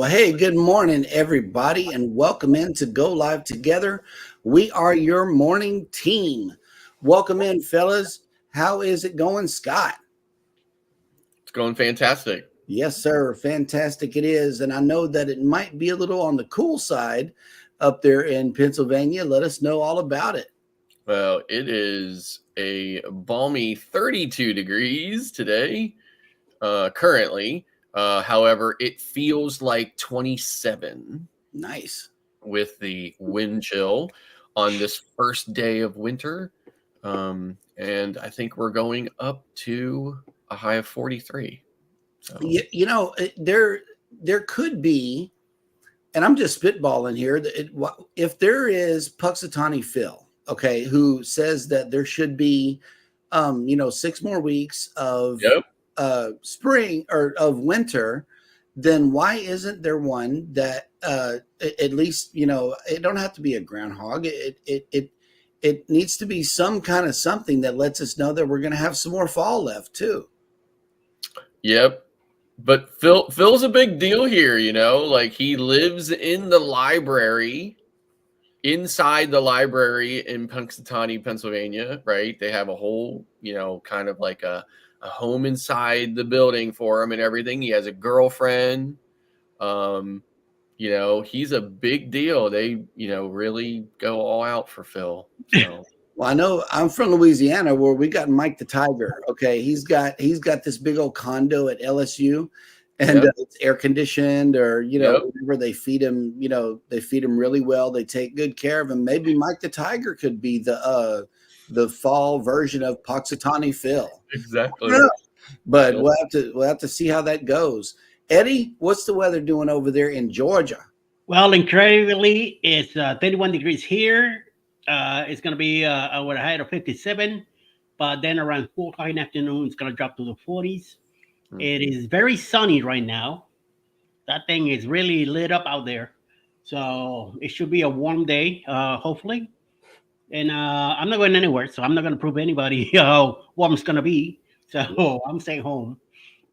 Well, hey, good morning, everybody, and welcome in to Go Live Together. We are your morning team. Welcome in, fellas. How is it going, Scott? It's going fantastic. Yes, sir. Fantastic it is. And I know that it might be a little on the cool side up there in Pennsylvania. Let us know all about it. Well, it is a balmy 32 degrees today, currently. However, it feels like 27. Nice. With the wind chill on this first day of winter. And I think we're going up to a high of 43. So There could be, and I'm just spitballing here, if there is Puxatawny Phil, okay, who says that there should be 6 more weeks of spring or of winter, then why isn't there one that at least it don't have to be a groundhog, it needs to be some kind of something that lets us know that we're going to have some more fall left too. Yep. But Phil's a big deal here, like he lives in the library, inside the library in Punxsutawney, Pennsylvania, right? They have a whole, kind of like a home inside the building for him and everything. He has a girlfriend. He's a big deal. They, really go all out for Phil. So. Well, I know I'm from Louisiana where we got Mike the Tiger. Okay. He's got this big old condo at LSU and it's air conditioned or, whenever they feed him, they feed him really well. They take good care of him. Maybe Mike the Tiger could be the fall version of Puxatawny Phil. Exactly. But we'll have to see how that goes. Eddie, what's the weather doing over there in Georgia? Well, incredibly, it's 31 degrees here. It's going to be with a height of 57, but then around 4 o'clock in the afternoon, it's going to drop to the 40s. Mm-hmm. It is very sunny right now. That thing is really lit up out there. So it should be a warm day, hopefully. And I'm not going anywhere, so I'm not going to prove anybody how warm it's going to be. So I'm staying home.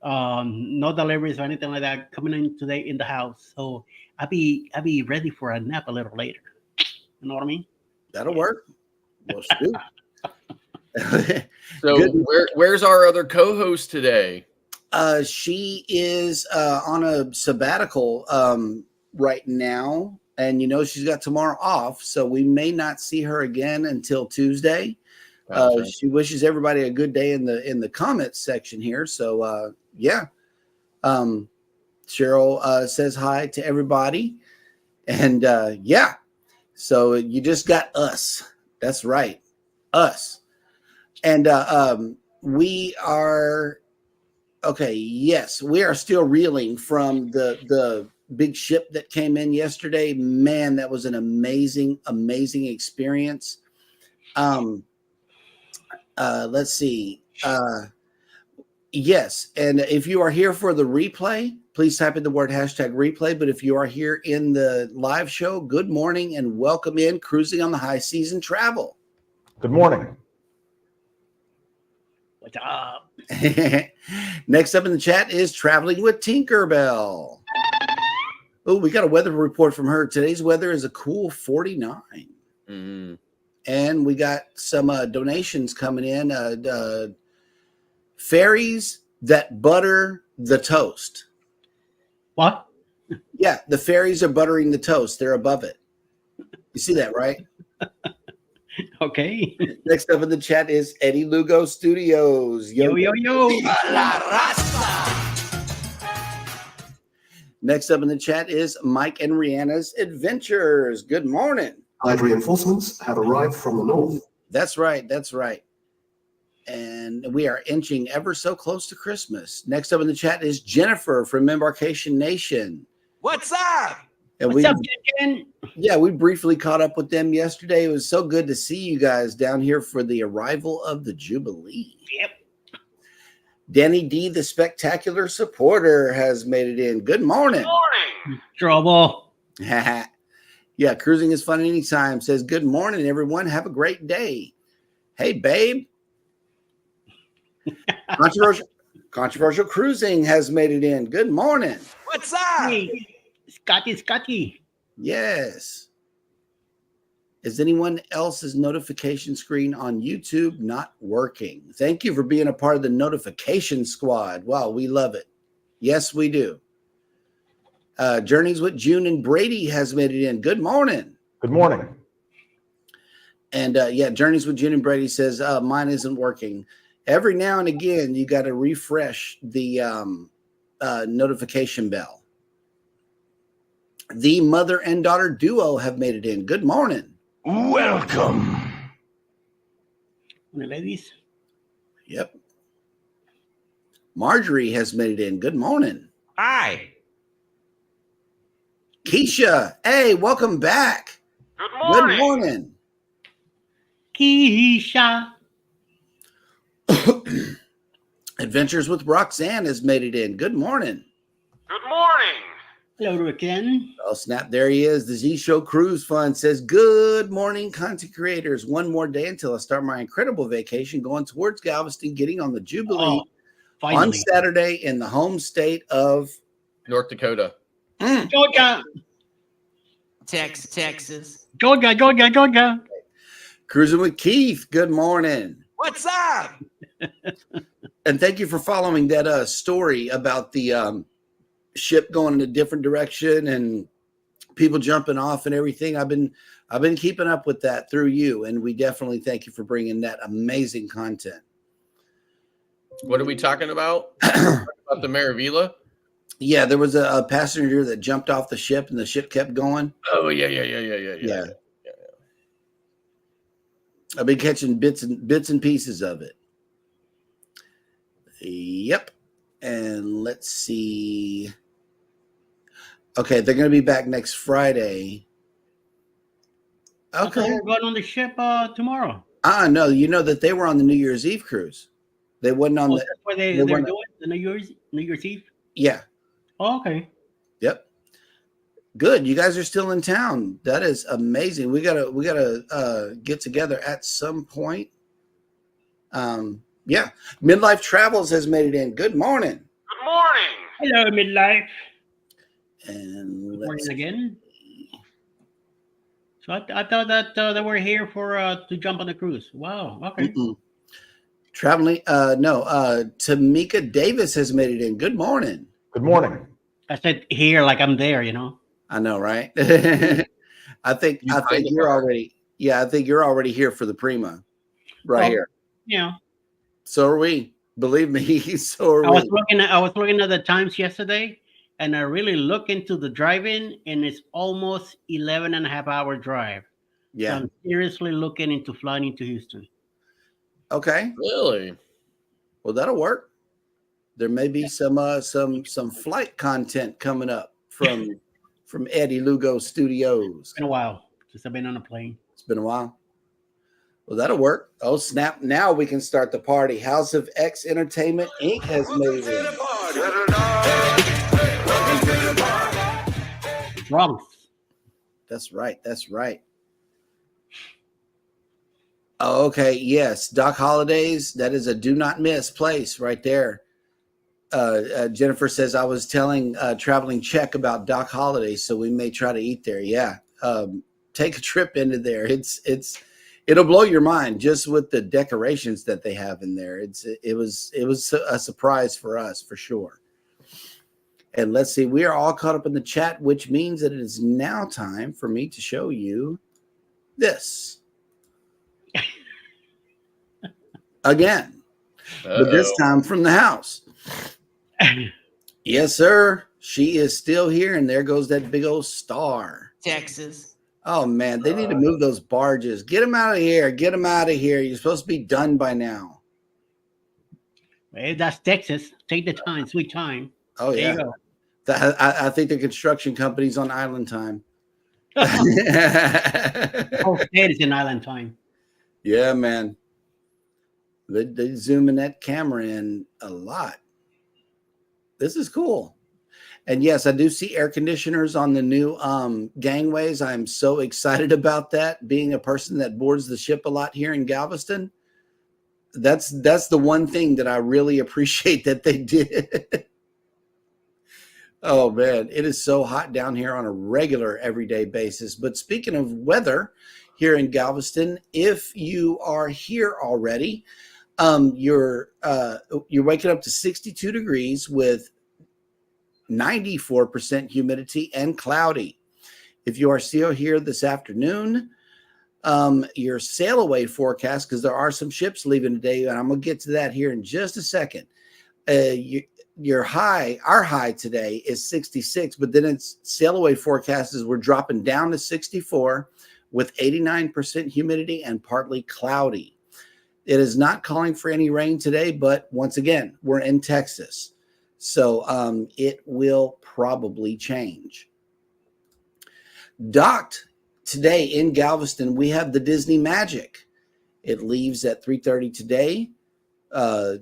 No deliveries or anything like that coming in today in the house. So I'll be ready for a nap a little later. You know what I mean? That'll work. Well, so where's our other co-host today? She is on a sabbatical right now, and she's got tomorrow off, so we may not see her again until Tuesday. Gotcha. She wishes everybody a good day in the comments section here. So Cheryl says hi to everybody, and so you just got us. That's right. Us. And we are okay. Yes, we are still reeling from the big ship that came in yesterday. Man, that was an amazing experience. Let's see. Yes. And if you are here for the replay, please type in the word #replay. But if you are here in the live show, good morning and welcome in Cruising on the High Season Travel. Good morning. What's up? Next up in the chat is Traveling with Tinkerbell. Oh, we got a weather report from her. Today's weather is a cool 49. Mm-hmm. And we got some donations coming in. Fairies that butter the toast. What? Yeah, the fairies are buttering the toast. They're above it. You see that, right? Okay. Next up in the chat is Eddie Lugo Studios. Yo. Next up in the chat is Mike and Rihanna's Adventures. Good morning. Allied reinforcements have arrived from the north. That's right. And we are inching ever so close to Christmas. Next up in the chat is Jennifer from Embarkation Nation. What's up? And What's up, Jen? Yeah, we briefly caught up with them yesterday. It was so good to see you guys down here for the arrival of the Jubilee. Yep. Danny D, the spectacular supporter, has made it in. Good morning. Good morning. Trouble. Yeah, cruising is fun anytime. Says, good morning, everyone. Have a great day. Hey, babe. Controversial cruising has made it in. Good morning. What's up? Hey, Scotty. Yes. Is anyone else's notification screen on YouTube not working? Thank you for being a part of the notification squad. Wow, we love it. Yes, we do. Journeys with June and Brady has made it in. Good morning. Good morning. And Journeys with June and Brady says mine isn't working. Every now and again, you got to refresh the notification bell. The mother and daughter duo have made it in. Good morning. Welcome. The ladies. Yep. Marjorie has made it in. Good morning. Hi. Keisha, hey, welcome back. Good morning. Good morning. Keisha. Adventures with Roxanne has made it in. Good morning. Good morning. Hello again. Oh, snap. There he is. The Z Show Cruise Fund says, good morning, content creators. One more day until I start my incredible vacation going towards Galveston, getting on the Jubilee on Saturday in the home state of North Dakota. Georgia. Texas. Georgia. Cruising with Keith. Good morning. What's up? And thank you for following that story about the ship going in a different direction and people jumping off and everything. I've been keeping up with that through you, and we definitely thank you for bringing that amazing content. What are we talking about? About the Maravilla? Yeah, there was a passenger that jumped off the ship and the ship kept going. Oh yeah. I've been catching bits and pieces of it. Yep. And let's see. Okay, they're going to be back next Friday. Okay. We're going on the ship tomorrow. No, you know that they were on the New Year's Eve cruise. They wasn't on That's what they're doing the New Year's Eve. Yeah. Oh, okay. Yep. Good. You guys are still in town. That is amazing. We gotta get together at some point. Yeah. Midlife Travels has made it in. Good morning. Good morning. Hello, midlife. And Morning let's again. So I thought that they were here for to jump on the cruise. Wow. Okay. Traveling. Tamika Davis has made it in. Good morning. Good morning. I said here like I'm there, you know. I know, right? I think you're already. Yeah, I think you're already here for the Prima, here. Yeah. So are we. Believe me, so are I we. was looking at the times yesterday, and I really look into the drive-in, and it's almost 11 and a half hour drive. Yeah. So I'm seriously looking into flying into Houston. Okay. Really? Well, that'll work. There may be some flight content coming up from Eddie Lugo Studios. It's been a while since I've been on a plane. It's been a while. Well, that'll work. Oh, snap. Now we can start the party. House of X Entertainment Inc. has made it. Drums. That's right. Oh, okay. Yes. Doc Holidays. That is a do not miss place right there. Jennifer says, I was telling Traveling Czech about Doc Holidays, so we may try to eat there. Yeah. Take a trip into there. It'll blow your mind just with the decorations that they have in there. It was a surprise for us for sure. And let's see, we are all caught up in the chat, which means that it is now time for me to show you this again, but this time from the house. Yes, sir. She is still here, and there goes that big old star. Texas. Oh, man, they need to move those barges. Get them out of here. Get them out of here. You're supposed to be done by now. Hey, that's Texas. Take the time, sweet time. Oh, yeah. There you go. I think the construction company's on island time. Oh, it is in island time. Yeah, man. They zoom in that camera in a lot. This is cool. And yes, I do see air conditioners on the new gangways. I'm so excited about that. Being a person that boards the ship a lot here in Galveston, that's the one thing that I really appreciate that they did. Oh man, it is so hot down here on a regular everyday basis. But speaking of weather here in Galveston, if you are here already, you're waking up to 62 degrees with 94% humidity and cloudy. If you are still here this afternoon, your sail away forecast, because there are some ships leaving today, and I'm gonna get to that here in just a second. Our high today is 66, but then it's sail away forecast is we're dropping down to 64 with 89% humidity and partly cloudy. It is not calling for any rain today, but once again, we're in Texas, so it will probably change. Docked today in Galveston, we have the Disney Magic. It leaves at 3:30 today.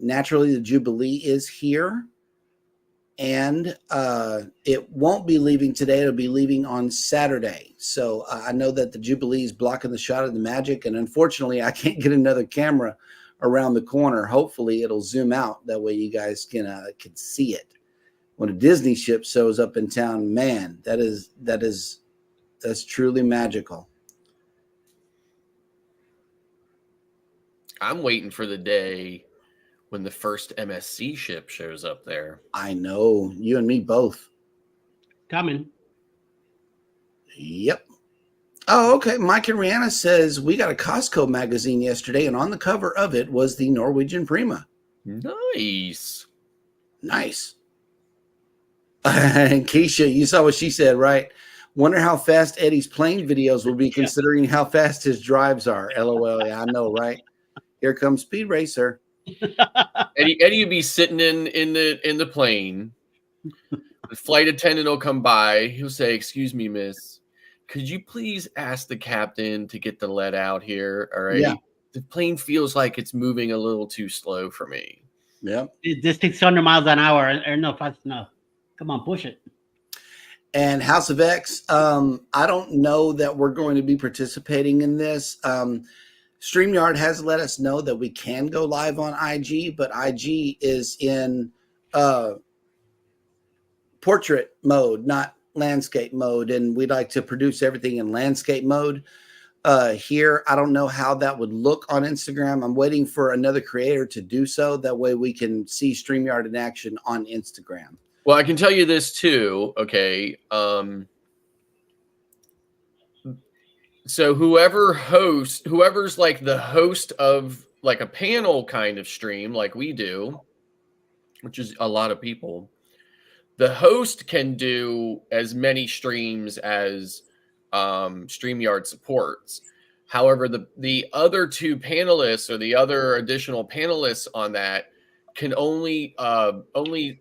Naturally, the Jubilee is here, and it won't be leaving today. It'll be leaving on Saturday. So I know that the Jubilee is blocking the shot of the Magic, and unfortunately, I can't get another camera around the corner. Hopefully, it'll zoom out. That way, you guys can see it. When a Disney ship shows up in town, man, that's truly magical. I'm waiting for the day when the first MSC ship shows up there. I know, you and me both. Coming. Yep. Oh, okay. Mike and Rihanna says we got a Costco magazine yesterday, and on the cover of it was the Norwegian Prima. Nice. Nice. And Keisha, you saw what she said, right? Wonder how fast Eddie's plane videos will be, considering how fast his drives are. LOL. Yeah, I know, right? Here comes Speed Racer. Eddie would be sitting in the plane. The flight attendant will come by. He'll say, "Excuse me, miss. Could you please ask the captain to get the lead out here? All right. Yeah. The plane feels like it's moving a little too slow for me." Yep. This 600 miles an hour or not fast enough. Come on, push it. And House of X, I don't know that we're going to be participating in this. StreamYard has let us know that we can go live on IG, but IG is in portrait mode, not landscape mode, and we'd like to produce everything in landscape mode. Here, I don't know how that would look on Instagram. I'm waiting for another creator to do so. That way we can see StreamYard in action on Instagram. Well, I can tell you this too. Okay. So whoever's like the host of like a panel kind of stream like we do, which is a lot of people, the host can do as many streams as StreamYard supports. However, the other two panelists or the other additional panelists on that can only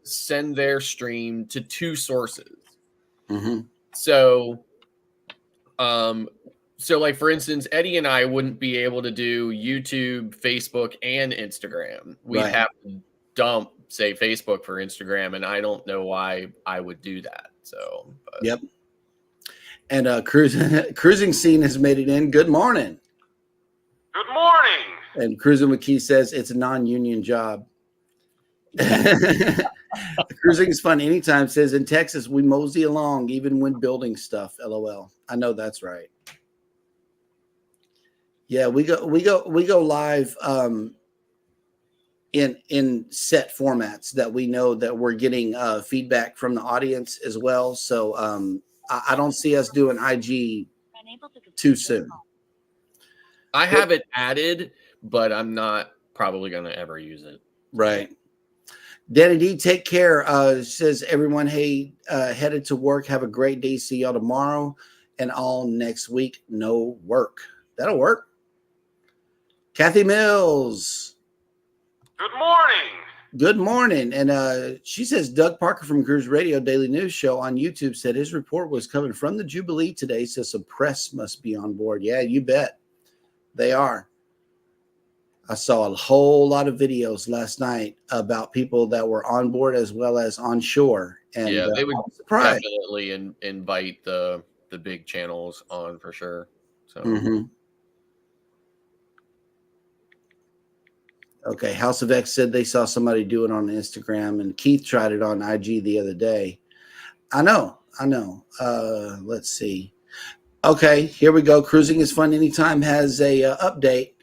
send their stream to two sources. Mm-hmm. So like for instance, Eddie and I wouldn't be able to do YouTube, Facebook, and Instagram. We'd Right. have to dump, say, Facebook for Instagram, and I don't know why I would do that. So Yep. And Cruising Scene has made it in. Good morning. Good morning. And Cruising McKee says it's a non-union job. Cruising is fun anytime. Says in Texas we mosey along even when building stuff. LOL. I know that's right. Yeah, we go live in set formats that we know that we're getting feedback from the audience as well. So I don't see us doing IG too soon. I have it added, but I'm not probably going to ever use it. Right. Danny D, take care. Says everyone, hey, headed to work. Have a great day. See y'all tomorrow and all next week. No work. That'll work. Kathy Mills. Good morning. Good morning. And she says Doug Parker from Cruise Radio Daily News Show on YouTube said his report was coming from the Jubilee today, so some press must be on board. Yeah, you bet. They are. I saw a whole lot of videos last night about people that were on board as well as on shore. And yeah, they would surprised. definitely invite the big channels on for sure. So. Mm-hmm. Okay, House of X said they saw somebody do it on Instagram, and Keith tried it on IG the other day. I know. Let's see. Okay, here we go. Cruising is Fun Anytime has a update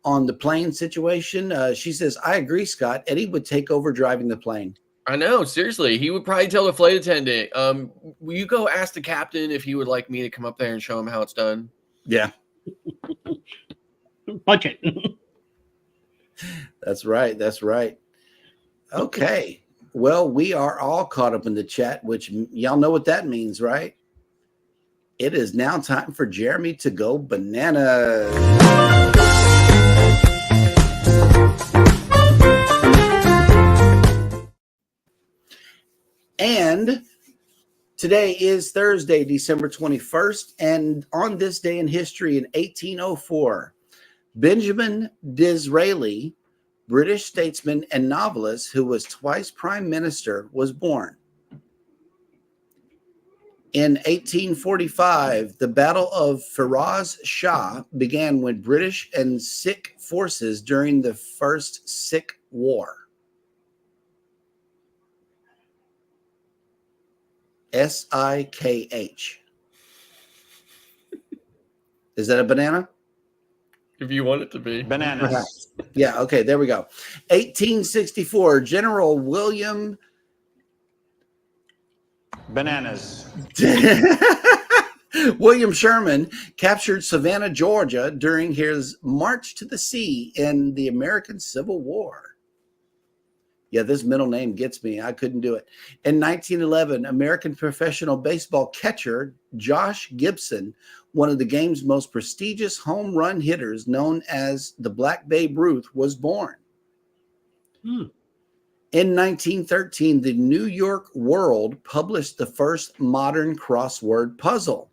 on the plane situation. She says, I agree, Scott. Eddie would take over driving the plane. I know, seriously. He would probably tell the flight attendant, will you go ask the captain if he would like me to come up there and show him how it's done? Yeah. Budget. That's right. Okay. Well, we are all caught up in the chat, which y'all know what that means, right? It is now time for Jeremy to go bananas. And today is Thursday, December 21st. And on this day in history in 1804, Benjamin Disraeli, British statesman and novelist who was twice prime minister, was born. In 1845, the Battle of Firoz Shah began when British and Sikh forces during the First Sikh War. Sikh. Is that a banana? If you want it to be. Bananas. Yeah, okay, there we go. 1864, General William Bananas. William Sherman captured Savannah, Georgia during his march to the sea in the American Civil War. Yeah, this middle name gets me. I couldn't do it. In 1911, American professional baseball catcher Josh Gibson, one of the game's most prestigious home run hitters known as the Black Babe Ruth, was born. In 1913, the New York World published the first modern crossword puzzle.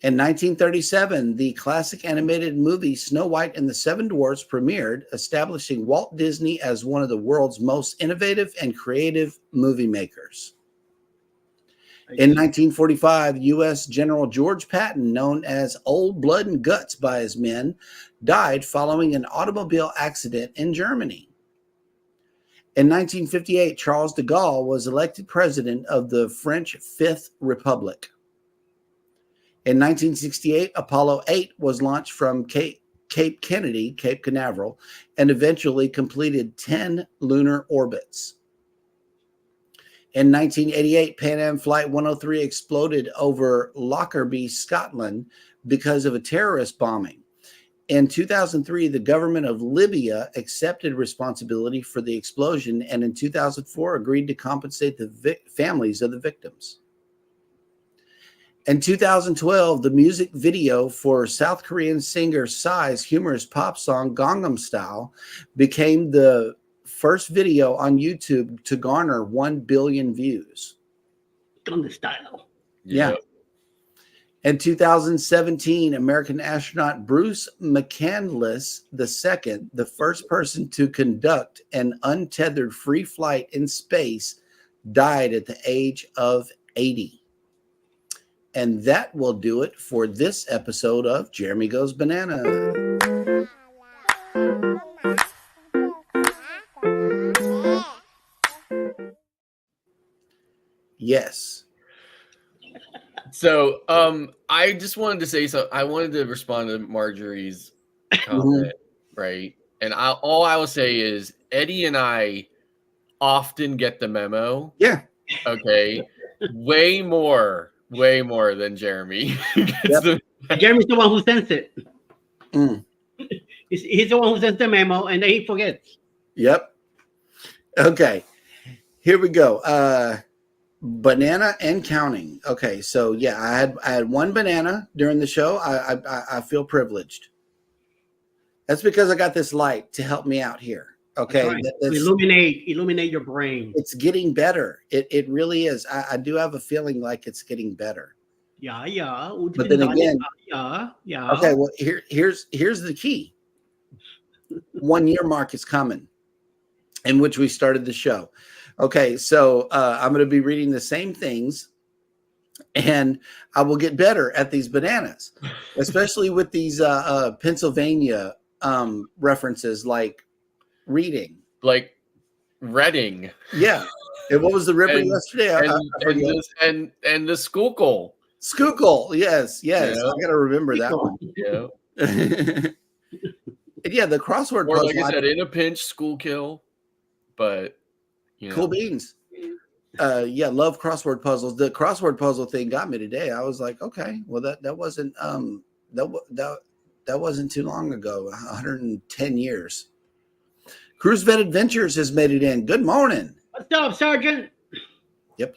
In 1937, the classic animated movie Snow White and the Seven Dwarfs premiered, establishing Walt Disney as one of the world's most innovative and creative movie makers. In 1945, U.S. General George Patton, known as Old Blood and Guts by his men, died following an automobile accident in Germany. In 1958, Charles de Gaulle was elected president of the French Fifth Republic. In 1968, Apollo 8 was launched from Cape Kennedy, Cape Canaveral, and eventually completed 10 lunar orbits. In 1988, Pan Am Flight 103 exploded over Lockerbie, Scotland, because of a terrorist bombing. In 2003, the government of Libya accepted responsibility for the explosion, and in 2004 agreed to compensate the families of the victims. In 2012, the music video for South Korean singer Psy's humorous pop song Gangnam Style became the first video on YouTube to garner 1 billion views. Gangnam Style. Yeah. In 2017, American astronaut Bruce McCandless II, the first person to conduct an untethered free flight in space, died at the age of 80. And that will do it for this episode of Jeremy Goes Banana. Yes. So, I just wanted to say something. I wanted to respond to Marjorie's comment, right? And all I will say is Eddie and I often get the memo. Yeah. Okay. Way more than Jeremy. Yep. Jeremy's the one who sends it. Mm. He's the one who sends the memo, and then he forgets. Yep. Okay. Here we go. Banana and counting. Okay, so yeah, I had one banana during the show. I feel privileged. That's because I got this light to help me out here. Okay, right. Illuminate your brain. It's getting better. It really is. I do have a feeling like it's getting better. Yeah. But then again, yeah. Okay, well here's the key. 1 year mark is coming, in which we started the show. Okay, so I'm going to be reading the same things, and I will get better at these bananas, especially with these Pennsylvania references, like reading, like Reading. Yeah, And what was the river And- yesterday? I forget. and the Schuylkill. Schuylkill. Yes. Yeah. I got to remember that one. Yeah. And yeah, the crossword Or puzzle. like I said, in a pinch, Schuylkill. But Cool beans. Yeah, love crossword puzzles. The crossword puzzle thing got me today. I was like, okay, well that wasn't that wasn't too long ago. 110 years. Cruise Vet Adventures has made it in. Good morning. What's up, Sergeant? Yep.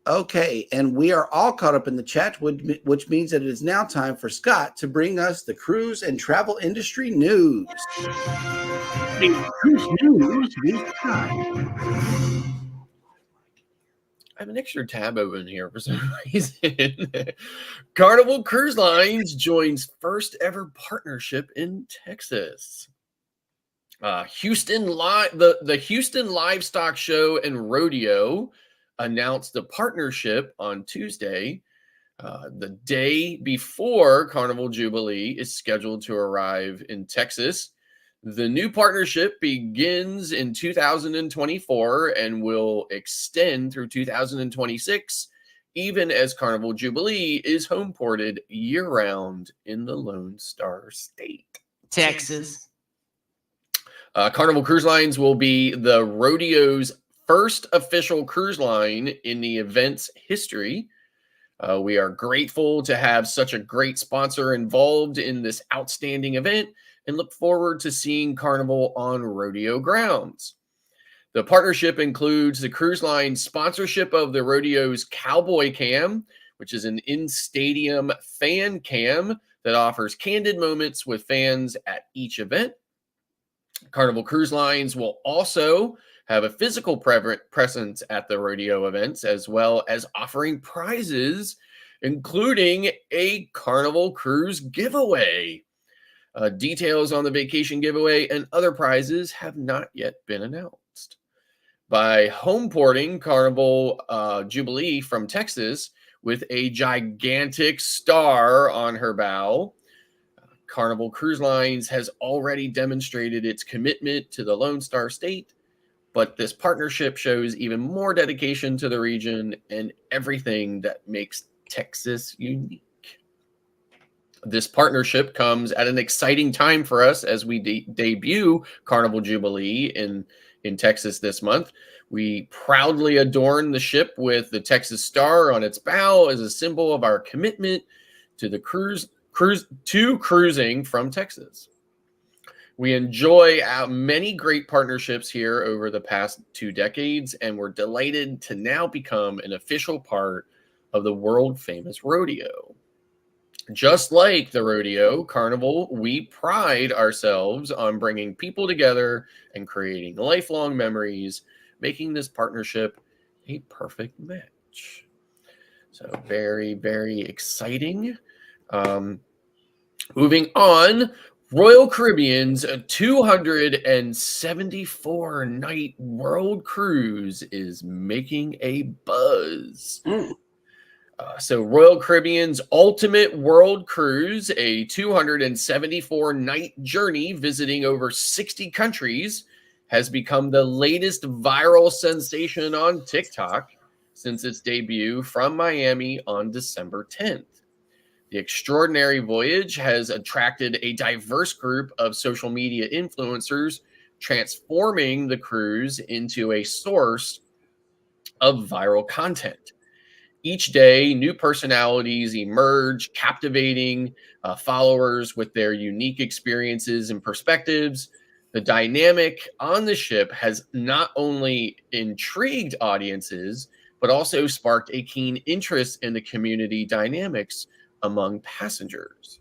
Okay, and we are all caught up in the chat, which means that it is now time for Scott to bring us the cruise and travel industry news. The cruise news with Scott. I have an extra tab open here for some reason. Carnival Cruise Lines joins first ever partnership in Texas. The Houston Livestock Show and Rodeo announced a partnership on Tuesday, the day before Carnival Jubilee is scheduled to arrive in Texas. The new partnership begins in 2024 and will extend through 2026, even as Carnival Jubilee is home ported year-round in the Lone Star State. Texas. Carnival Cruise Lines will be the rodeo's first official cruise line in the event's history. We are grateful to have such a great sponsor involved in this outstanding event and look forward to seeing Carnival on rodeo grounds. The partnership includes the cruise line sponsorship of the rodeo's Cowboy Cam, which is an in-stadium fan cam that offers candid moments with fans at each event. Carnival Cruise Lines will also have a physical presence at the rodeo events, as well as offering prizes, including a Carnival Cruise giveaway. Details on the vacation giveaway and other prizes have not yet been announced. By home porting Carnival Jubilee from Texas with a gigantic star on her bow, Carnival Cruise Lines has already demonstrated its commitment to the Lone Star State, but this partnership shows even more dedication to the region and everything that makes Texas unique. This partnership comes at an exciting time for us as we debut Carnival Jubilee in Texas this month. We proudly adorn the ship with the Texas Star on its bow as a symbol of our commitment to the cruising from Texas. We enjoy many great partnerships here over the past 2 decades, and we're delighted to now become an official part of the world-famous rodeo. Just like the rodeo, Carnival, we pride ourselves on bringing people together and creating lifelong memories, making this partnership a perfect match. So very, very exciting. Moving on, Royal Caribbean's 274-night world cruise is making a buzz. So Royal Caribbean's Ultimate World Cruise, a 274-night journey visiting over 60 countries, has become the latest viral sensation on TikTok since its debut from Miami on December 10th. The extraordinary voyage has attracted a diverse group of social media influencers, transforming the cruise into a source of viral content. Each day, new personalities emerge, captivating followers with their unique experiences and perspectives. The dynamic on the ship has not only intrigued audiences, but also sparked a keen interest in the community dynamics among passengers.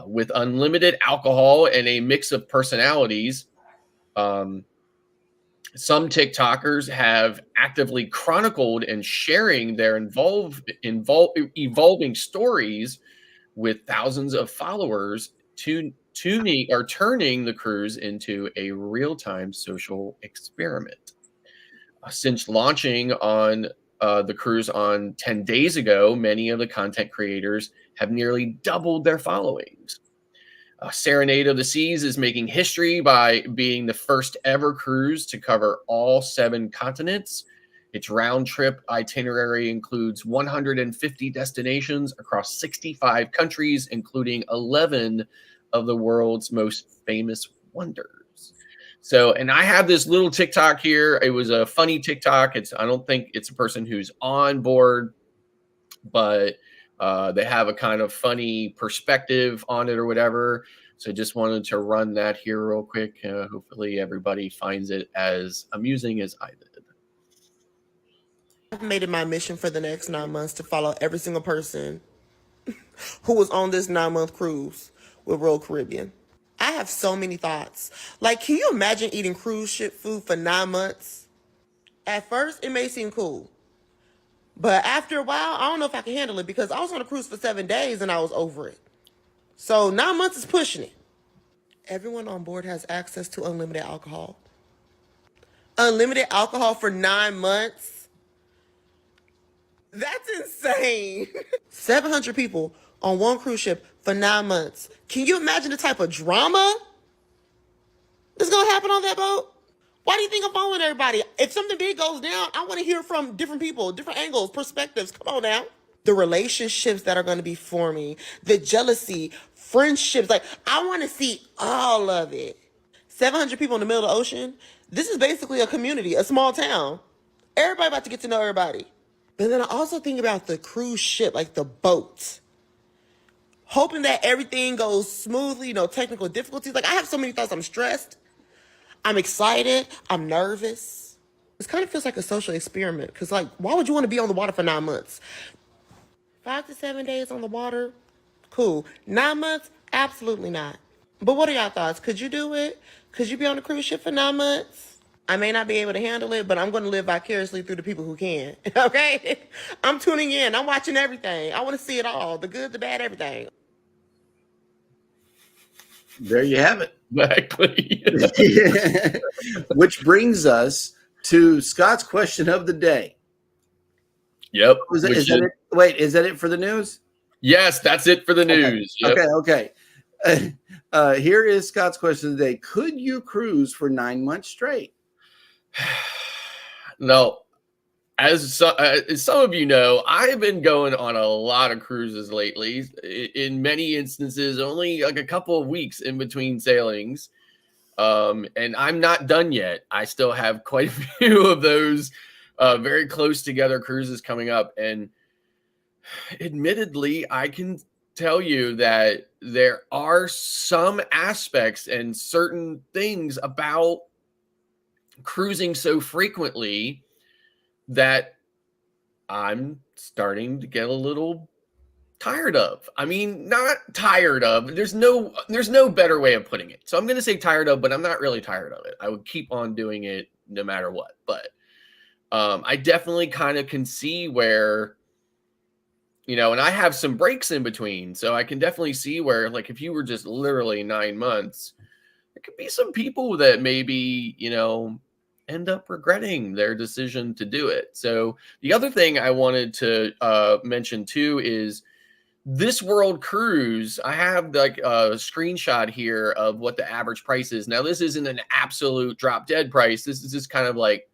With unlimited alcohol and a mix of personalities, some TikTokers have actively chronicled and sharing their evolving stories, with thousands of followers turning the cruise into a real-time social experiment. Since launching on the cruise on 10 days ago, many of the content creators have nearly doubled their followings. Serenade of the Seas is making history by being the first ever cruise to cover all 7 continents. Its round-trip itinerary includes 150 destinations across 65 countries, including 11 of the world's most famous wonders. So, and I have this little TikTok here. It was a funny TikTok. I don't think it's a person who's on board, but they have a kind of funny perspective on it or whatever. So I just wanted to run that here real quick. Hopefully everybody finds it as amusing as I did. I've made it my mission for the next 9 months to follow every single person who was on this 9-month cruise with Royal Caribbean. I have so many thoughts. Like, can you imagine eating cruise ship food for 9 months? At first, it may seem cool. But after a while, I don't know if I can handle it because I was on a cruise for 7 days and I was over it. So 9 months is pushing it. Everyone on board has access to unlimited alcohol. Unlimited alcohol for 9 months? That's insane. 700 people on one cruise ship for 9 months. Can you imagine the type of drama that's going to happen on that boat? Why do you think I'm following everybody? If something big goes down, I want to hear from different people, different angles, perspectives. Come on now. The relationships that are going to be forming, the jealousy, friendships. Like, I want to see all of it. 700 people in the middle of the ocean. This is basically a community, a small town. Everybody about to get to know everybody. But then I also think about the cruise ship, like the boat. Hoping that everything goes smoothly, no technical difficulties. Like, I have so many thoughts. I'm stressed. I'm excited. I'm nervous. This kind of feels like a social experiment. Because, like, why would you want to be on the water for 9 months? 5 to 7 days on the water? Cool. 9 months? Absolutely not. But what are y'all thoughts? Could you do it? Could you be on a cruise ship for 9 months? I may not be able to handle it, but I'm going to live vicariously through the people who can. Okay? I'm tuning in. I'm watching everything. I want to see it all. The good, the bad, everything. There you have it. Exactly. Which brings us to Scott's question of the day. Yep. Is that it? Wait, is that it for the news? Yes, that's it for the news. Okay. Yep. Okay. Here is Scott's question of the day. Could you cruise for 9 months straight? No. As some of you know, I've been going on a lot of cruises lately. In many instances, only like a couple of weeks in between sailings. And I'm not done yet. I still have quite a few of those very close together cruises coming up. And admittedly, I can tell you that there are some aspects and certain things about cruising so frequently that I'm starting to get a little tired of. I mean, not tired of. There's no better way of putting it. So I'm going to say tired of, but I'm not really tired of it. I would keep on doing it no matter what. But I definitely kind of can see where, and I have some breaks in between. So I can definitely see where, like, if you were just literally 9 months, there could be some people that maybe, end up regretting their decision to do it. So the other thing I wanted to mention too is this world cruise. I have like a screenshot here of what the average price is. Now, this isn't an absolute drop dead price. This is just kind of like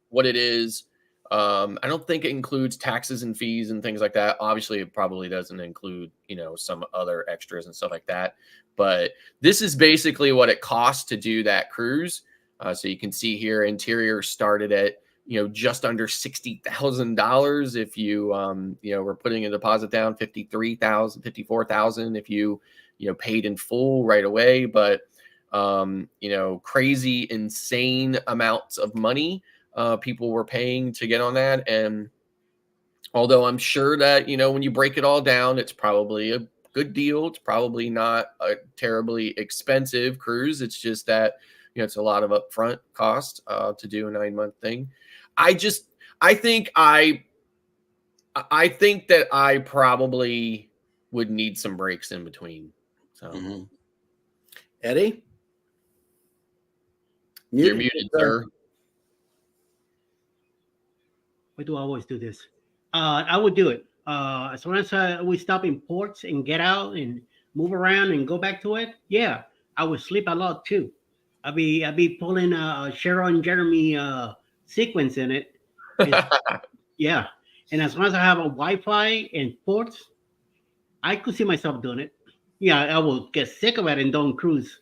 what it is. I don't think it includes taxes and fees and things like that. Obviously, it probably doesn't include, some other extras and stuff like that. But this is basically what it costs to do that cruise. So you can see here, interior started at, just under $60,000 if you, were putting a deposit down, $54,000 if you, paid in full right away. But, crazy, insane amounts of money people were paying to get on that. And although I'm sure that, when you break it all down, it's probably a good deal. It's probably not a terribly expensive cruise. It's just that, it's a lot of upfront cost to do a 9-month thing. I think that I probably would need some breaks in between. So, Eddie, you're muted, sir. Why do I always do this? I would do it. As long as we stop in ports and get out and move around and go back to it, yeah, I would sleep a lot too. I'd be pulling a Cheryl and Jeremy sequence in it. And, yeah, and as long as I have a Wi-Fi and ports, I could see myself doing it. Yeah, I will get sick of it and don't cruise.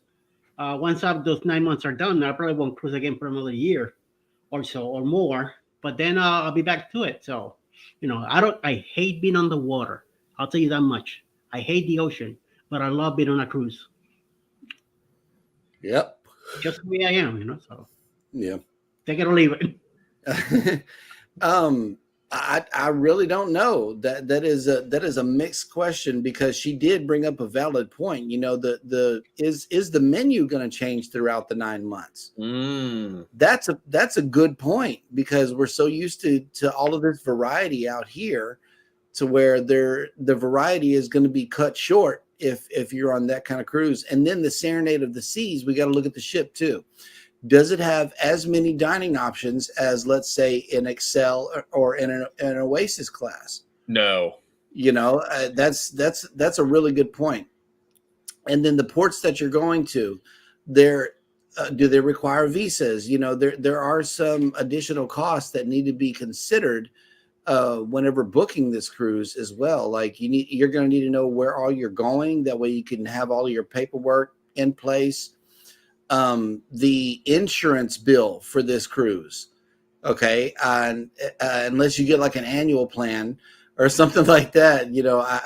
Once those 9 months are done, I probably won't cruise again for another year or so or more. But then I'll be back to it. So, I hate being on the water. I'll tell you that much. I hate the ocean, but I love being on a cruise. Yep. Just the way I am. So Yeah. take it or leave it. I really don't know. That is a mixed question, because she did bring up a valid point. Is the menu going to change throughout the 9 months? That's a good point, because we're so used to all of this variety out here, to where the variety is going to be cut short if you're on that kind of cruise. And then the Serenade of the Seas, we got to look at the ship too. Does it have as many dining options as, let's say, an Excel or in an Oasis class? No. That's a really good point. And then the ports that you're going to, do they require visas? There are some additional costs that need to be considered whenever booking this cruise as well. Like you're going to need to know where all you're going. That way you can have all of your paperwork in place. The insurance bill for this cruise. Okay. And unless you get like an annual plan or something like that,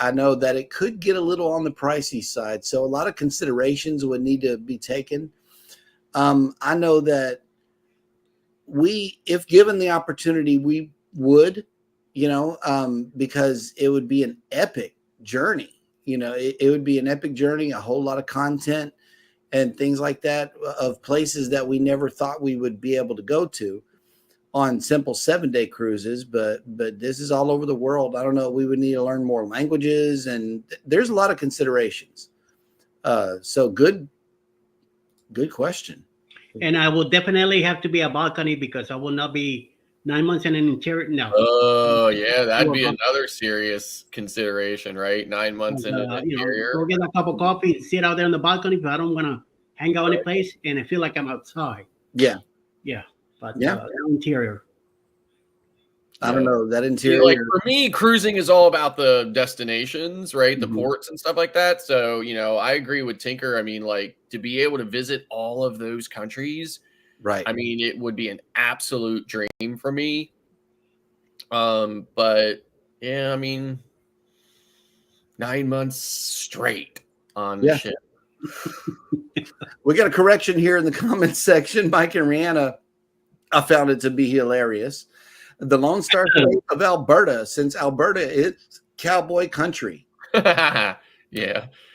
I know that it could get a little on the pricey side. So a lot of considerations would need to be taken. I know that if given the opportunity, we would, because it would be an epic journey. It would be an epic journey, a whole lot of content and things like that, of places that we never thought we would be able to go to on simple 7-day cruises. But this is all over the world. I don't know. We would need to learn more languages, and there's a lot of considerations. So good question. And I will definitely have to be a balcony, because I will not be 9 months in an interior. No. Oh, yeah, that'd be another serious consideration, right? 9 months in an interior. Go get a cup of coffee and sit out there on the balcony, but I don't want to hang out any place and I feel like I'm outside. Yeah. Yeah. But Yeah. Interior. I don't know. That interior. Like for me, cruising is all about the destinations, right? The ports and stuff like that. So, I agree with Tinker. I mean, like, to be able to visit all of those countries, right? I mean, it would be an absolute dream for me. But yeah, I mean, 9 months straight on the ship. We got a correction here in the comments section. Mike and Rihanna, I found it to be hilarious. The Lone Star State of Alberta, since Alberta is cowboy country. Yeah.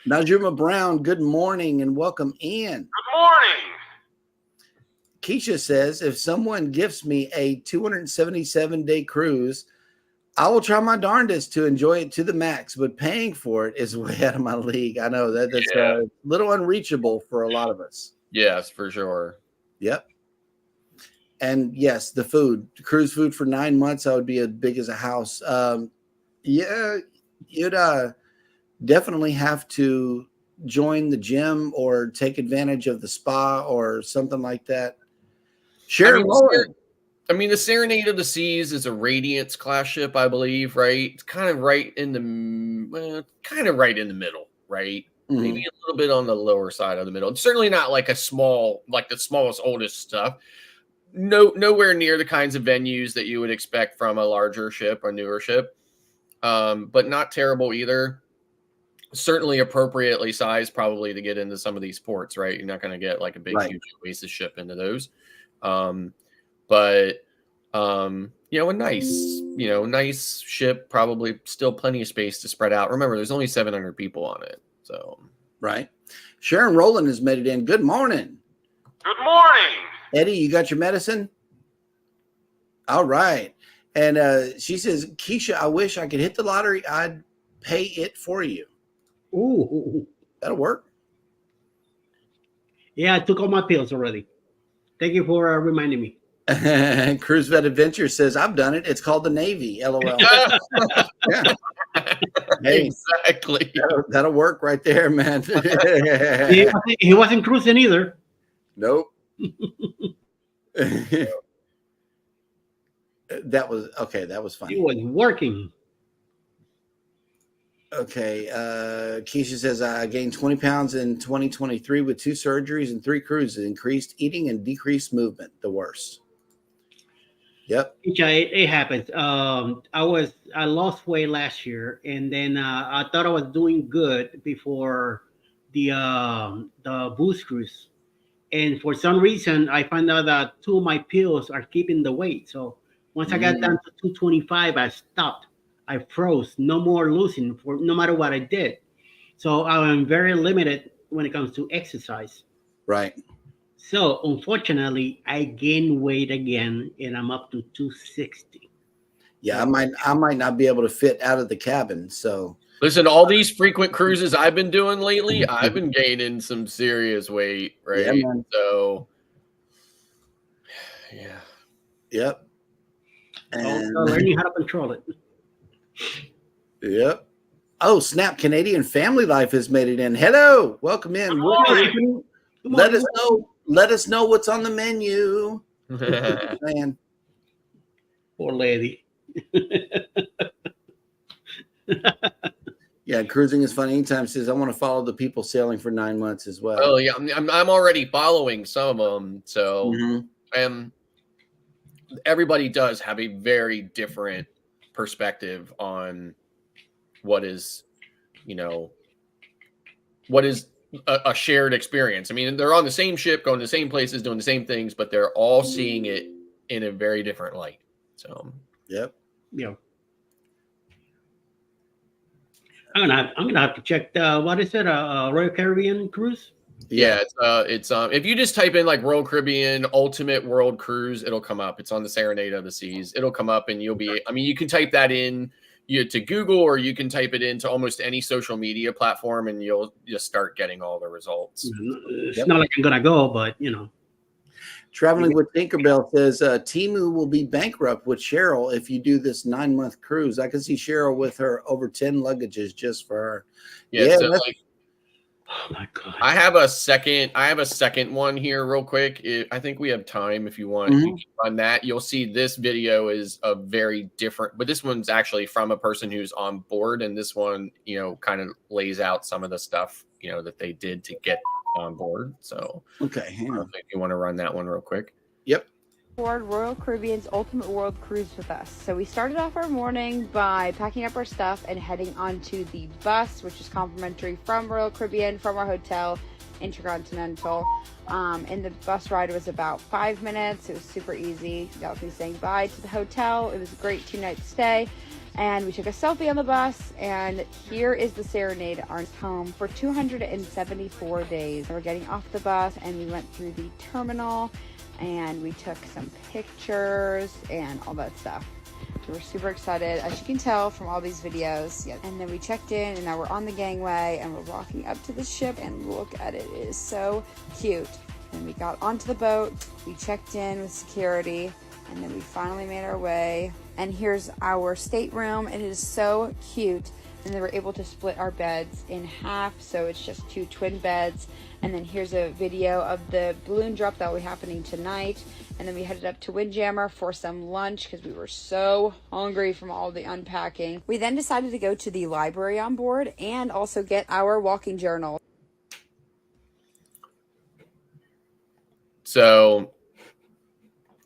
Najuma Brown, good morning and welcome in. Good morning. Keisha says, if someone gifts me a 277-day cruise, I will try my darndest to enjoy it to the max, but paying for it is way out of my league. I know that's a little unreachable for a lot of us. Yes, for sure. Yep. And yes, the food, cruise food for 9 months, I would be as big as a house. You'd definitely have to join the gym or take advantage of the spa or something like that. The Serenade of the Seas is a Radiance class ship, I believe, right? It's kind of right in the middle, right? Mm-hmm. Maybe a little bit on the lower side of the middle. It's certainly not like the smallest, oldest stuff. Nowhere near the kinds of venues that you would expect from a larger ship or newer ship, but not terrible either. Certainly appropriately sized, probably, to get into some of these ports, right? You're not going to get like a big, huge Oasis ship into those. But a nice ship, probably still plenty of space to spread out. Remember, there's only 700 people on it. So, right. Sharon Rowland has made it in. Good morning. Good morning. Eddie, you got your medicine? All right. And she says, Keisha, I wish I could hit the lottery. I'd pay it for you. Ooh. That'll work. Yeah, I took all my pills already. Thank you for reminding me. Cruise Vet Adventures says, I've done it. It's called the Navy. LOL. Yeah. Hey, Exactly. that'll work right there, man. He wasn't cruising either. Nope. That was okay. That was He funny. was working. Okay. Keisha says, I gained 20 pounds in 2023 with 2 surgeries and 3 cruises, increased eating and decreased movement. The worst. Yep. It happens. I lost weight last year, and then I thought I was doing good before the boost cruise, and for some reason I found out that 2 of my pills are keeping the weight. So once I got down to 225, I stopped. I froze. No more losing for no matter what I did. So I'm very limited when it comes to exercise. Right. So unfortunately, I gained weight again, and I'm up to 260. Yeah, I might not be able to fit out of the cabin. So Listen, all these frequent cruises I've been doing lately, I've been gaining some serious weight, right? Yeah, man. So, yeah. Yep. Also learning how to control it. Yep. Oh, snap. Canadian Family Life has made it in. Hello. Welcome in. Let us know what's on the menu. Man. Poor lady. Yeah, cruising is fun. Anytime says I want to follow the people sailing for 9 months as well. Oh yeah, I'm already following some of them. So, everybody does have a very different perspective on what is, what is a shared experience. I mean, they're on the same ship, going to the same places, doing the same things, but they're all seeing it in a very different light. So, yep. Yeah. I'm gonna have to check what is it? Royal Caribbean cruise? Yeah, it's if you just type in like Royal Caribbean Ultimate World Cruise, it'll come up. It's on the Serenade of the Seas. It'll come up, and you'll be. I mean, you can type that in to Google, or you can type it into almost any social media platform, and you'll just start getting all the results. It's not like I'm gonna go, but Traveling with Tinkerbell says Timu will be bankrupt with Cheryl if you do this 9-month cruise. I can see Cheryl with her over 10 luggages just for her. Yeah, so oh my god! I have a second one here, real quick. I think we have time. If you want, you can run that. You'll see this video is a very different, but this one's actually from a person who's on board, and this one, kind of lays out some of the stuff that they did to get on board. So okay, hang on. If you want to run that one real quick. Yep. Board Royal Caribbean's Ultimate World Cruise with us. So we started off our morning by packing up our stuff and heading onto the bus, which is complimentary from Royal Caribbean, from our hotel, Intercontinental. And the bus ride was about 5 minutes. It was super easy. That was me saying bye to the hotel. It was a great 2-night stay. And we took a selfie on the bus, and here is the Serenade, our home for 274 days. We're getting off the bus, and we went through the terminal, and we took some pictures and all that stuff. We were super excited, as you can tell from all these videos. Yeah. And then we checked in, and now we're on the gangway, and we're walking up to the ship, and look at it. It is so cute. And we got onto the boat, we checked in with security, and then we finally made our way. And here's our stateroom. It is so cute. And they were able to split our beds in half, so it's just 2 twin beds. And then here's a video of the balloon drop that will be happening tonight. And then we headed up to Windjammer for some lunch because we were so hungry from all the unpacking. We then decided to go to the library on board and also get our walking journal. So,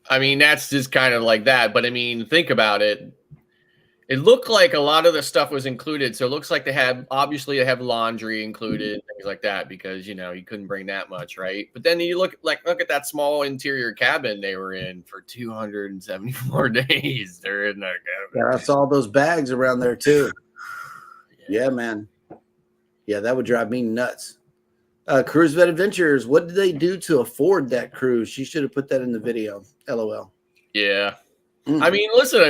I mean, that's just kind of like that. But I mean, think about it. It looked like a lot of the stuff was included. So it looks like they have laundry included, things like that, because, you couldn't bring that much, right? But then you look at that small interior cabin they were in for 274 days. They're in that cabin. Yeah, that's all those bags around there too. Yeah, man. Yeah, that would drive me nuts. Cruise Vet Adventures, what did they do to afford that cruise? She should have put that in the video. LOL. Yeah. I mean, listen,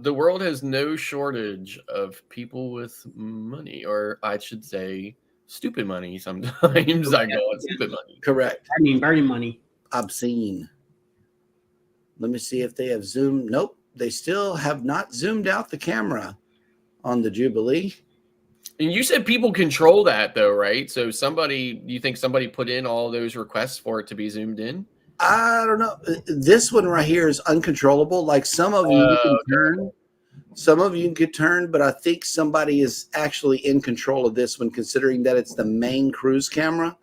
the world has no shortage of people with money, or I should say stupid money sometimes. I call it stupid money. Correct. I mean, burning money. Obscene. Let me see if they have zoomed. Nope. They still have not zoomed out the camera on the Jubilee. And you said people control that though, right? So you think somebody put in all those requests for it to be zoomed in? I don't know. This one right here is uncontrollable. Like some of you can turn, some of you can turn, but I think somebody is actually in control of this one, considering that it's the main cruise camera.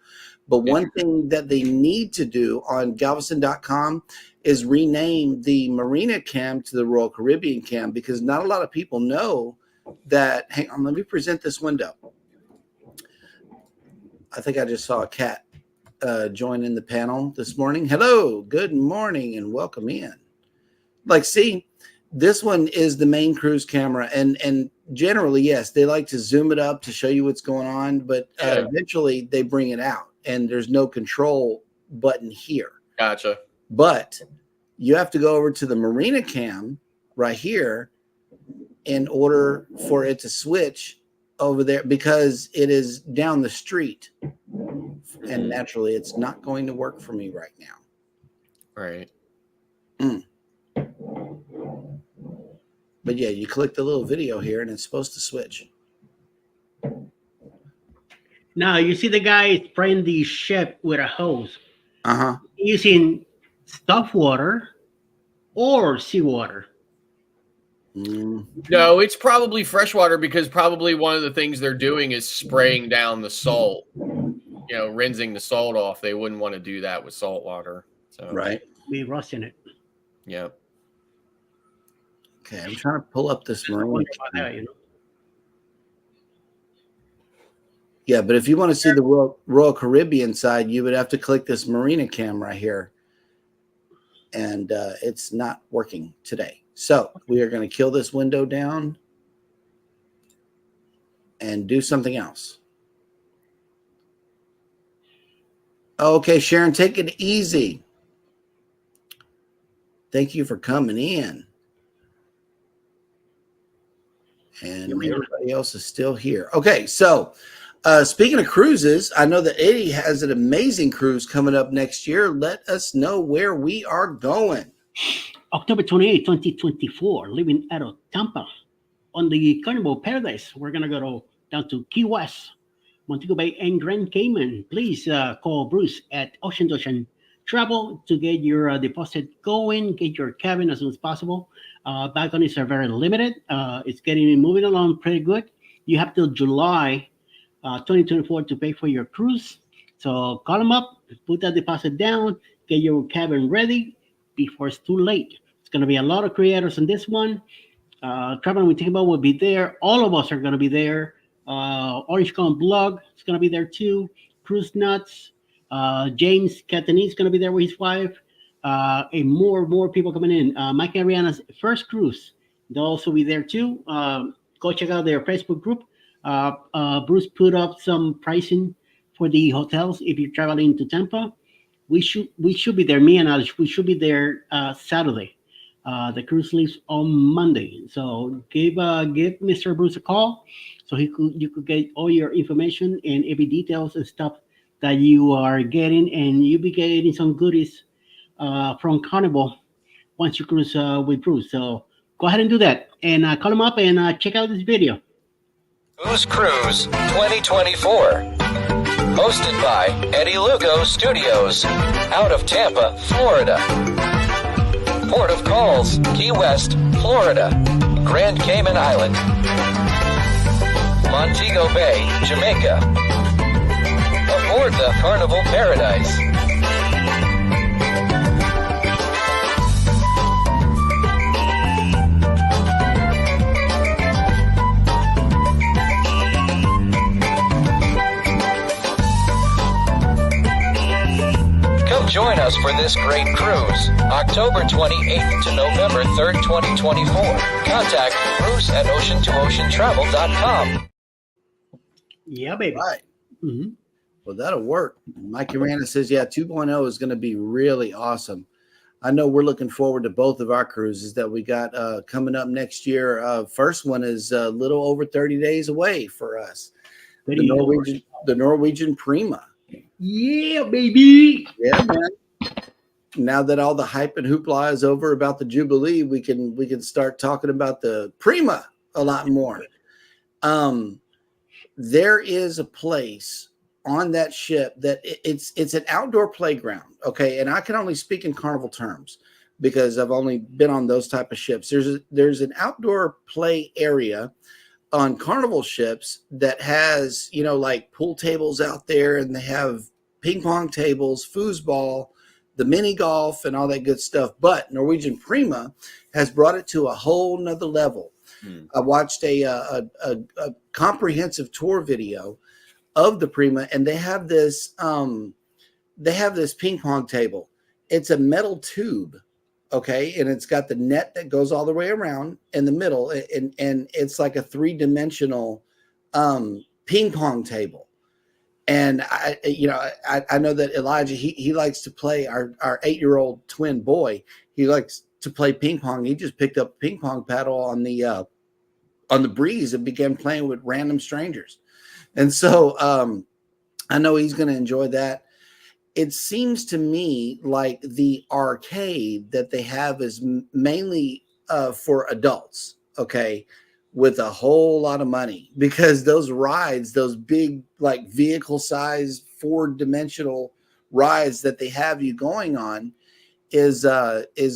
But one thing that they need to do on Galveston.com is rename the Marina Cam to the Royal Caribbean Cam, because not a lot of people know that. Hang on, let me present this window. I think I just saw a cat join in the panel this morning. Hello, good morning, and welcome in. Like, see, this one is the main cruise camera, and generally, yes, they like to zoom it up to show you what's going on, but eventually they bring it out, and there's no control button here. Gotcha. But you have to go over to the Marina Cam right here in order for it to switch over there, because it is down the street. And naturally, it's not going to work for me right now. Right. But yeah, you click the little video here, and it's supposed to switch. Now, you see the guy spraying the ship with a hose. Uh-huh. Using stuff water or seawater. No, it's probably freshwater, because probably one of the things they're doing is spraying down the salt, rinsing the salt off. They wouldn't want to do that with salt water. So Right. Be rusting it. Yep. Okay, I'm trying to pull up this Marina Cam. Yeah, but if you want to see the Royal Caribbean side, you would have to click this Marina Cam right here. And it's not working today. So we are going to kill this window down and do something else. Okay, Sharon, take it easy. Thank you for coming in. And everybody else is still here. Okay, so speaking of cruises, I know that Eddie has an amazing cruise coming up next year. Let us know where we are going. October 28, 2024, leaving out of Tampa on the Carnival Paradise. We're going to go down to Key West, Montego Bay, and Grand Cayman. Please call Bruce at Ocean to Ocean Travel to get your deposit going, get your cabin as soon as possible. Balconies are very limited. It's moving along pretty good. You have till July 2024 to pay for your cruise. So call them up, put that deposit down, get your cabin ready before it's too late. It's going to be a lot of creators on this one. Traveling with Timbo will be there. All of us are going to be there. Orange Cone Blog is going to be there too. Cruise Nuts. James Catanese is going to be there with his wife. And more people coming in. Mike and Rihanna's first cruise, they'll also be there too. Go check out their Facebook group. Bruce put up some pricing for the hotels if you're traveling to Tampa. We should be there. Me and Alice, we should be there Saturday. The cruise leaves on Monday, so give Mr. Bruce a call so you could get all your information and every details and stuff that you are getting, and you'll be getting some goodies from Carnival once you cruise with Bruce. So go ahead and do that, and call him up and check out this video. Who's Cruise 2024, hosted by Eddie Lugo Studios, out of Tampa, Florida. Port of calls, Key West, Florida. Grand Cayman Island. Montego Bay, Jamaica. Aboard the Carnival Paradise. Join us for this great cruise, October 28th to November 3rd, 2024. Contact Bruce at ocean2oceantravel.com. Yeah, baby. Right. Mm-hmm. Well, that'll work. Mike Urana says, yeah, 2.0 is going to be really awesome. I know we're looking forward to both of our cruises that we got coming up next year. First one is a little over 30 days away for us. The Norwegian Prima. Yeah, baby. Yeah, man. Now that all the hype and hoopla is over about the Jubilee, we can start talking about the Prima a lot more. there is a place on that ship that it's an outdoor playground. Okay. And I can only speak in Carnival terms because I've only been on those type of ships. There's an outdoor play area on Carnival ships that has, like pool tables out there, and they have ping pong tables, foosball, the mini golf, and all that good stuff. But Norwegian Prima has brought it to a whole nother level. I watched a comprehensive tour video of the Prima, and they have this ping pong table. It's a metal tube, okay, and it's got the net that goes all the way around in the middle, and it's like a 3-dimensional ping pong table. And I know that Elijah, he likes to play, our 8-year-old twin boy. He likes to play ping pong. He just picked up a ping pong paddle on the breeze and began playing with random strangers. And so I know he's going to enjoy that. It seems to me like the arcade that they have is mainly for adults, okay, with a whole lot of money, because those rides, those big like vehicle size 4-dimensional rides that they have you going on is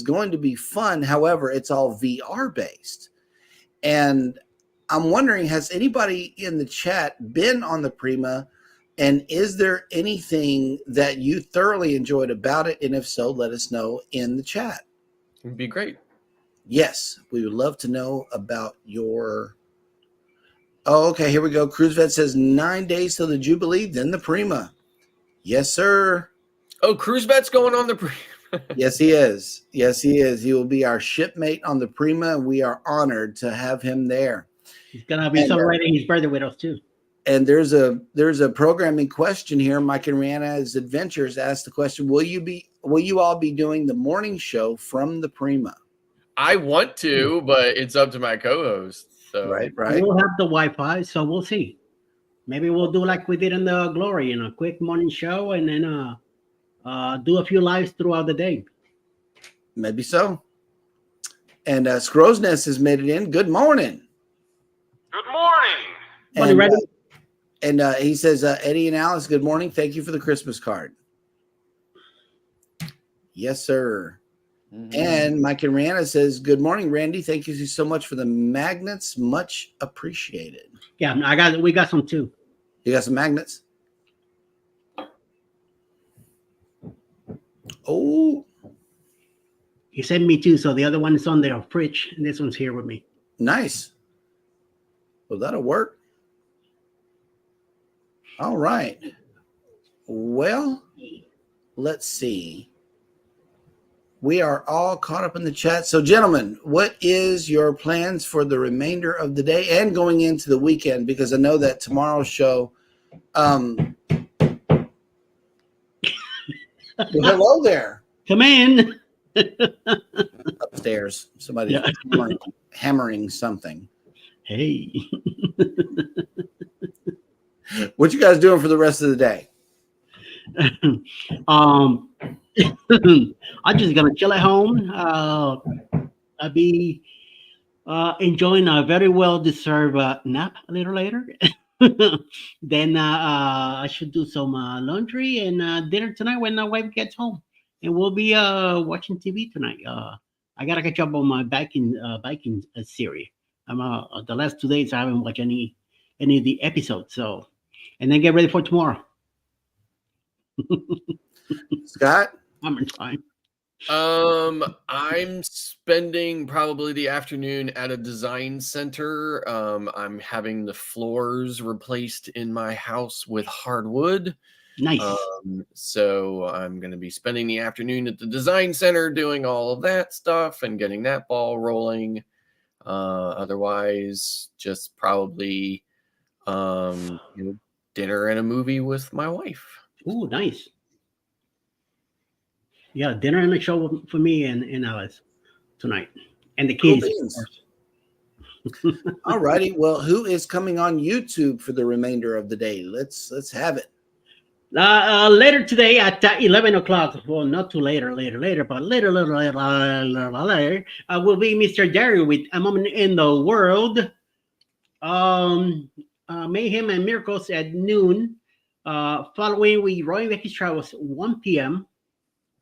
going to be fun. However, it's all VR based. And I'm wondering, has anybody in the chat been on the Prima? And is there anything that you thoroughly enjoyed about it? And if so, let us know in the chat. It'd be great. Yes, we would love to know about your... Oh, okay, here we go. Cruise Vet says 9 days till the Jubilee, then the Prima. Yes, sir. Oh, Cruise Vet's going on the Prima. Yes, he is. Yes, he is. He will be our shipmate on the Prima, and we are honored to have him there. He's gonna be celebrating his birthday with us too. And there's a programming question here. Mike and J&S Adventures asked the question: Will you all be doing the morning show from the Prima? I want to, but it's up to my co-host. So Right. We'll have the Wi-Fi, so we'll see. Maybe we'll do like we did in the Glory, a quick morning show, and then do a few lives throughout the day. Maybe so. And Scrow's Nest has made it in. Good morning. Good morning. Morning, Ready? And he says, Eddie and Alice, good morning. Thank you for the Christmas card. Yes, sir. Mm-hmm. And Mike and Rihanna says, good morning, Randy. Thank you so much for the magnets. Much appreciated. Yeah, we got some too. You got some magnets? Oh. He sent me two, so the other one is on the fridge, and this one's here with me. Nice. Well, that'll work. All right. Well, let's see. We are all caught up in the chat. So, gentlemen, what is your plans for the remainder of the day and going into the weekend? Because I know that tomorrow's show. Well, hello there. Come in. Upstairs. Somebody's hammering something. Hey. What you guys doing for the rest of the day? I'm just gonna chill at home. I'll be enjoying a very well-deserved nap a little later. Then I should do some laundry and dinner tonight when my wife gets home, and we'll be watching TV tonight. I gotta catch up on my biking series. I'm the last 2 days I haven't watched any of the episodes, so, and then get ready for tomorrow. Scott? I'm in time. I'm spending probably the afternoon at a design center. I'm having the floors replaced in my house with hardwood. Nice. So I'm going to be spending the afternoon at the design center doing all of that stuff and getting that ball rolling. Otherwise, just probably dinner and a movie with my wife. Oh, nice. Yeah, dinner and a show for me and Alice tonight, and the kids. Cool. All righty. Well, who is coming on YouTube for the remainder of the day? Let's have it. Later today at 11 o'clock. Well, not too later, but later, will be Mr. Jerry with A Moment in the World. Mayhem and Miracles at noon. Following with Roy and Becky's Travels 1 p.m.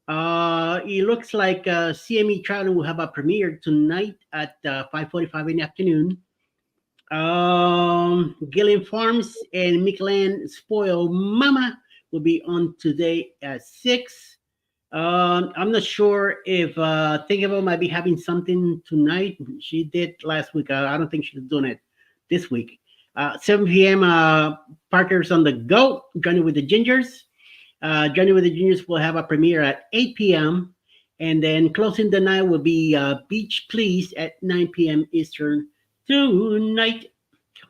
It looks like CME Travel will have a premiere tonight at 5:45 in the afternoon. Gillian Farms and Michelin Spoil Mama will be on today at 6. I'm not sure if Thinkable might be having something tonight. She did last week. I don't think she's doing it this week. 7 p.m. Parker's on the Go. Johnny with the Gingers. Johnny with the Gingers will have a premiere at 8 p.m. And then closing the night will be Beach Please at 9 p.m. Eastern tonight.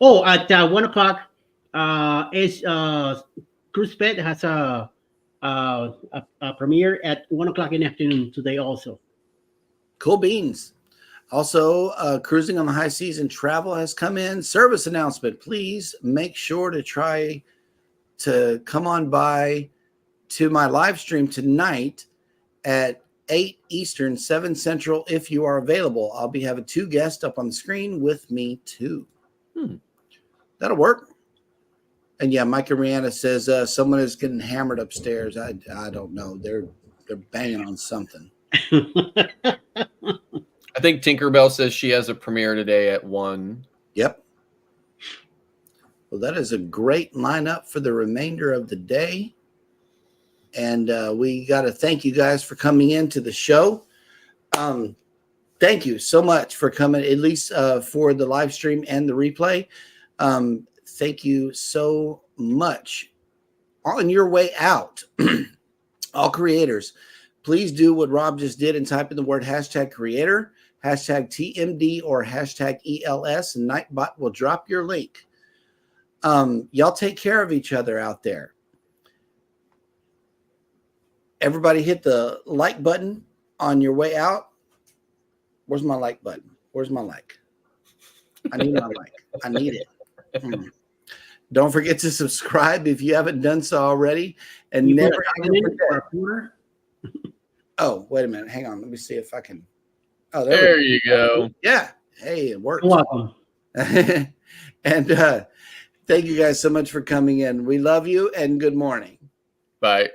Oh, at 1 o'clock, Cruise Pet has a premiere at 1 o'clock in the afternoon today also. Cool beans. Also, Cruising on the High Seas and Travel has come in. Service announcement. Please make sure to try to come on by to my live stream tonight at 8 Eastern, 7 Central, if you are available. I'll be having 2 guests up on the screen with me too. That'll work. And yeah, Mike and Rihanna says someone is getting hammered upstairs. I don't know. They're banging on something. I think Tinkerbell says she has a premiere today at 1. Yep. Well, that is a great lineup for the remainder of the day. And we got to thank you guys for coming into the show. Thank you so much for coming, at least for the live stream and the replay. Thank you so much. On your way out, all creators, please do what Rob just did and type in the word #creator, #TMD, or #ELS, and Nightbot will drop your link. Y'all take care of each other out there. Everybody hit the like button on your way out. Where's my like button? Where's my like? I need my like. I need it. Don't forget to subscribe if you haven't done so already. And You never forget. Oh, wait a minute. Hang on. Let me see if I can. Oh, There you go. Yeah. Hey, it works. You're welcome. And thank you guys so much for coming in. We love you and good morning. Bye.